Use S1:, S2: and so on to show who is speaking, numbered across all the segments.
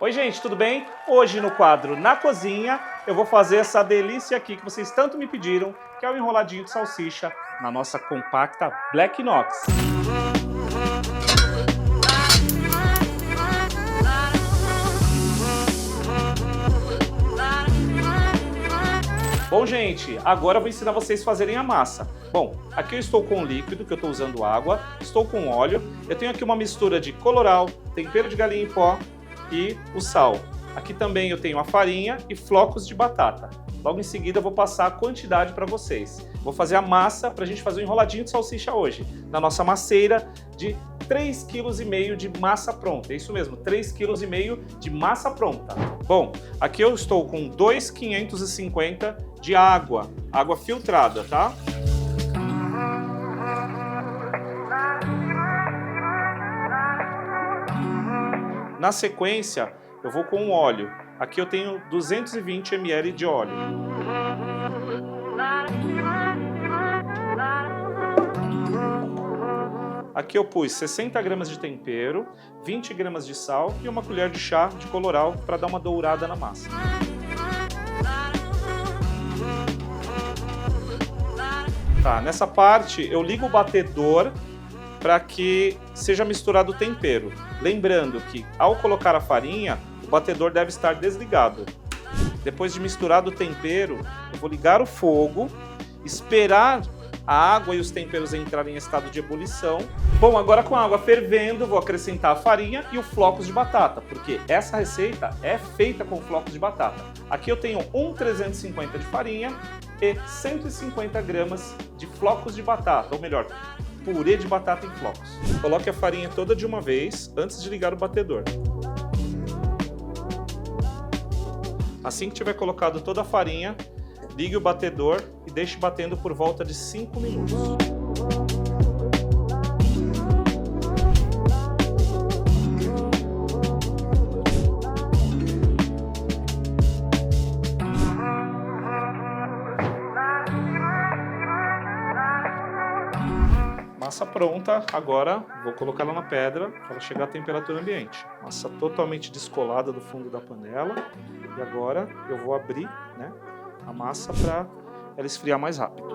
S1: Oi gente, tudo bem? Hoje no quadro Na Cozinha eu vou fazer essa delícia aqui que vocês tanto me pediram, que é o enroladinho de salsicha na nossa compacta Black Knox. Bom gente, agora eu vou ensinar vocês a fazerem a massa. Bom, aqui eu estou com líquido, que eu estou usando água, estou com óleo, eu tenho aqui uma mistura de colorau, tempero de galinha em pó e o sal. Aqui também eu tenho a farinha e flocos de batata. Logo em seguida eu vou passar a quantidade para vocês. Vou fazer a massa para a gente fazer um enroladinho de salsicha hoje, na nossa masseira de 3,5 kg de massa pronta. É isso mesmo, 3,5 kg de massa pronta. Bom, aqui eu estou com 2,550 de água filtrada, tá? Na sequência, eu vou com o óleo. Aqui eu tenho 220 ml de óleo. Aqui eu pus 60 gramas de tempero, 20 gramas de sal e uma colher de chá de colorau para dar uma dourada na massa. Tá, nessa parte eu ligo o batedor para que seja misturado o tempero. Lembrando que ao colocar a farinha, o batedor deve estar desligado. Depois de misturado o tempero, eu vou ligar o fogo, esperar a água e os temperos entrarem em estado de ebulição. Bom, agora com a água fervendo, vou acrescentar a farinha e os flocos de batata, porque essa receita é feita com flocos de batata. Aqui eu tenho 1,350 de farinha e 150 gramas de flocos de batata, ou melhor, purê de batata em flocos. Coloque a farinha toda de uma vez antes de ligar o batedor. Assim que tiver colocado toda a farinha, ligue o batedor e deixe batendo por volta de 5 minutos. Massa pronta, agora vou colocar ela na pedra para chegar à temperatura ambiente. Massa totalmente descolada do fundo da panela. E agora eu vou abrir, né, a massa para ela esfriar mais rápido.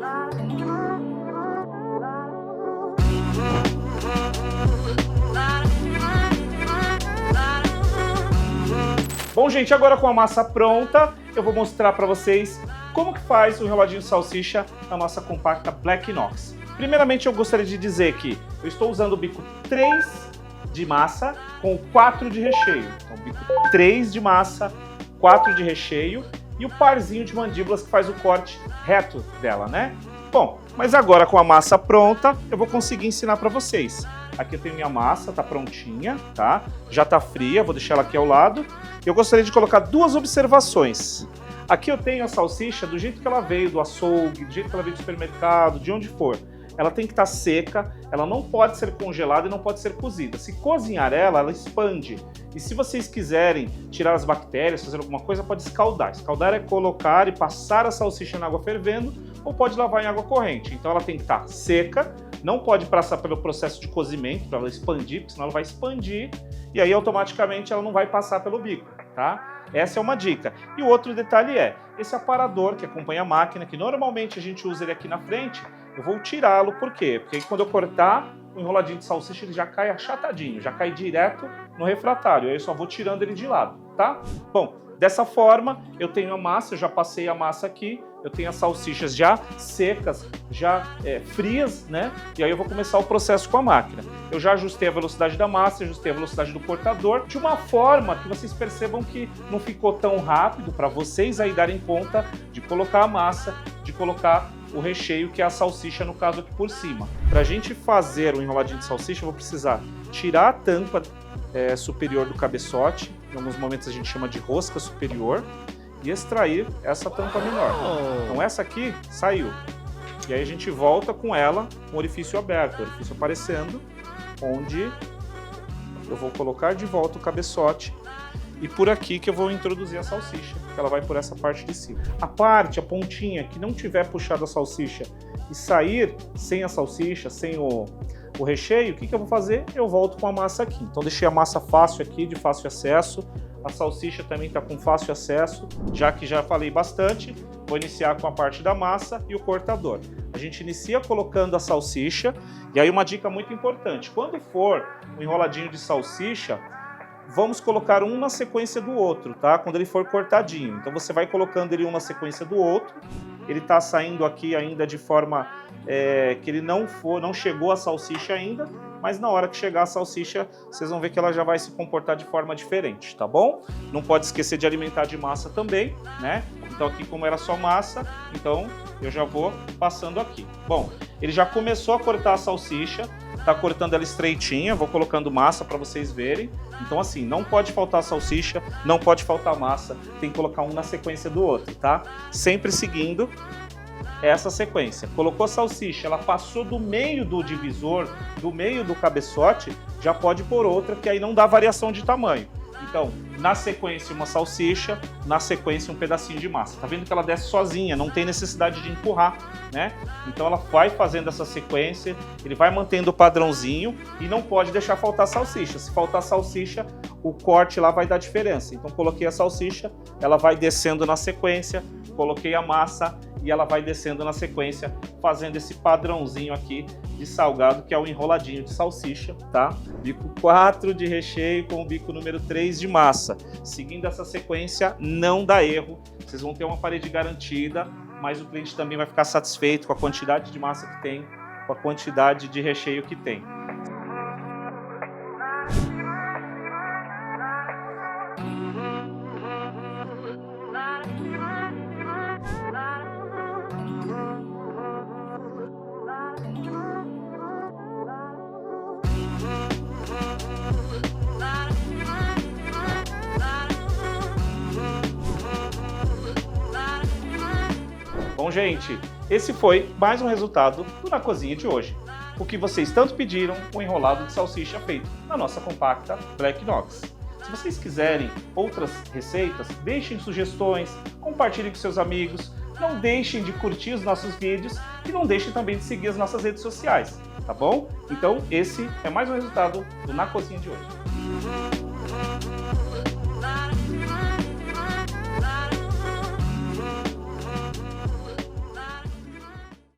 S1: Bom gente, agora com a massa pronta, eu vou mostrar para vocês como que faz o enroladinho de salsicha na nossa compacta Black Knox. Primeiramente eu gostaria de dizer que eu estou usando o bico 3 de massa com 4 de recheio. Então bico 3 de massa, 4 de recheio e o parzinho de mandíbulas que faz o corte reto dela, né? Bom, mas agora com a massa pronta, eu vou conseguir ensinar para vocês. Aqui eu tenho minha massa, tá prontinha, tá? Já tá fria, vou deixar ela aqui ao lado. Eu gostaria de colocar duas observações. Aqui eu tenho a salsicha do jeito que ela veio do açougue, do jeito que ela veio do supermercado, de onde for. Ela tem que estar seca, ela não pode ser congelada e não pode ser cozida. Se cozinhar ela expande. E se vocês quiserem tirar as bactérias, fazer alguma coisa, pode escaldar. Escaldar é colocar e passar a salsicha na água fervendo ou pode lavar em água corrente. Então ela tem que estar seca, não pode passar pelo processo de cozimento para ela expandir, porque senão ela vai expandir e aí automaticamente ela não vai passar pelo bico, tá? Essa é uma dica. E o outro detalhe é, esse aparador que acompanha a máquina, que normalmente a gente usa ele aqui na frente, eu vou tirá-lo, por quê? Porque quando eu cortar o enroladinho de salsicha, ele já cai achatadinho, já cai direto no refratário. Aí eu só vou tirando ele de lado, tá? Bom, dessa forma, eu tenho a massa, eu já passei a massa aqui, eu tenho as salsichas já secas, já frias, né? E aí eu vou começar o processo com a máquina. Eu já ajustei a velocidade da massa, ajustei a velocidade do cortador, de uma forma que vocês percebam que não ficou tão rápido para vocês aí darem conta de colocar a massa, de colocar o recheio, que é a salsicha, no caso aqui por cima. Para a gente fazer o enroladinho de salsicha, eu vou precisar tirar a tampa superior do cabeçote, em alguns momentos a gente chama de rosca superior, e extrair essa tampa menor. Então essa aqui saiu. E aí a gente volta com ela com o orifício aberto, o orifício aparecendo, onde eu vou colocar de volta o cabeçote e por aqui que eu vou introduzir a salsicha, que ela vai por essa parte de cima. A pontinha que não tiver puxado a salsicha e sair sem a salsicha, sem o recheio, o que eu vou fazer? Eu volto com a massa aqui. Então deixei a massa fácil aqui, de fácil acesso. A salsicha também está com fácil acesso, já que já falei bastante. Vou iniciar com a parte da massa e o cortador. A gente inicia colocando a salsicha, e aí uma dica muito importante. Quando for um enroladinho de salsicha, vamos colocar um na sequência do outro, tá? Quando ele for cortadinho. Então você vai colocando ele um na sequência do outro. Ele está saindo aqui ainda de forma que ele não chegou a salsicha ainda, mas na hora que chegar a salsicha, vocês vão ver que ela já vai se comportar de forma diferente, tá bom? Não pode esquecer de alimentar de massa também, né? Então aqui como era só massa, então eu já vou passando aqui. Bom, ele já começou a cortar a salsicha, tá cortando ela estreitinha, vou colocando massa para vocês verem. Então assim, não pode faltar salsicha, não pode faltar massa, tem que colocar um na sequência do outro, tá? Sempre seguindo essa sequência. Colocou a salsicha, ela passou do meio do divisor, do meio do cabeçote, já pode pôr outra, que aí não dá variação de tamanho. Então, na sequência uma salsicha, na sequência um pedacinho de massa. Tá vendo que ela desce sozinha, não tem necessidade de empurrar, né? Então ela vai fazendo essa sequência, ele vai mantendo o padrãozinho e não pode deixar faltar salsicha. Se faltar salsicha, o corte lá vai dar diferença. Então coloquei a salsicha, ela vai descendo na sequência, coloquei a massa e ela vai descendo na sequência, fazendo esse padrãozinho aqui de salgado, que é o enroladinho de salsicha, tá? Bico 4 de recheio com o bico número 3 de massa. Seguindo essa sequência, não dá erro, vocês vão ter uma parede garantida, mas o cliente também vai ficar satisfeito com a quantidade de massa que tem, com a quantidade de recheio que tem. Bom, gente, esse foi mais um resultado do Na Cozinha de hoje. O que vocês tanto pediram, o enrolado de salsicha feito na nossa compacta Black Knox. Se vocês quiserem outras receitas, deixem sugestões, compartilhem com seus amigos, não deixem de curtir os nossos vídeos e não deixem também de seguir as nossas redes sociais, tá bom? Então, esse é mais um resultado do Na Cozinha de hoje.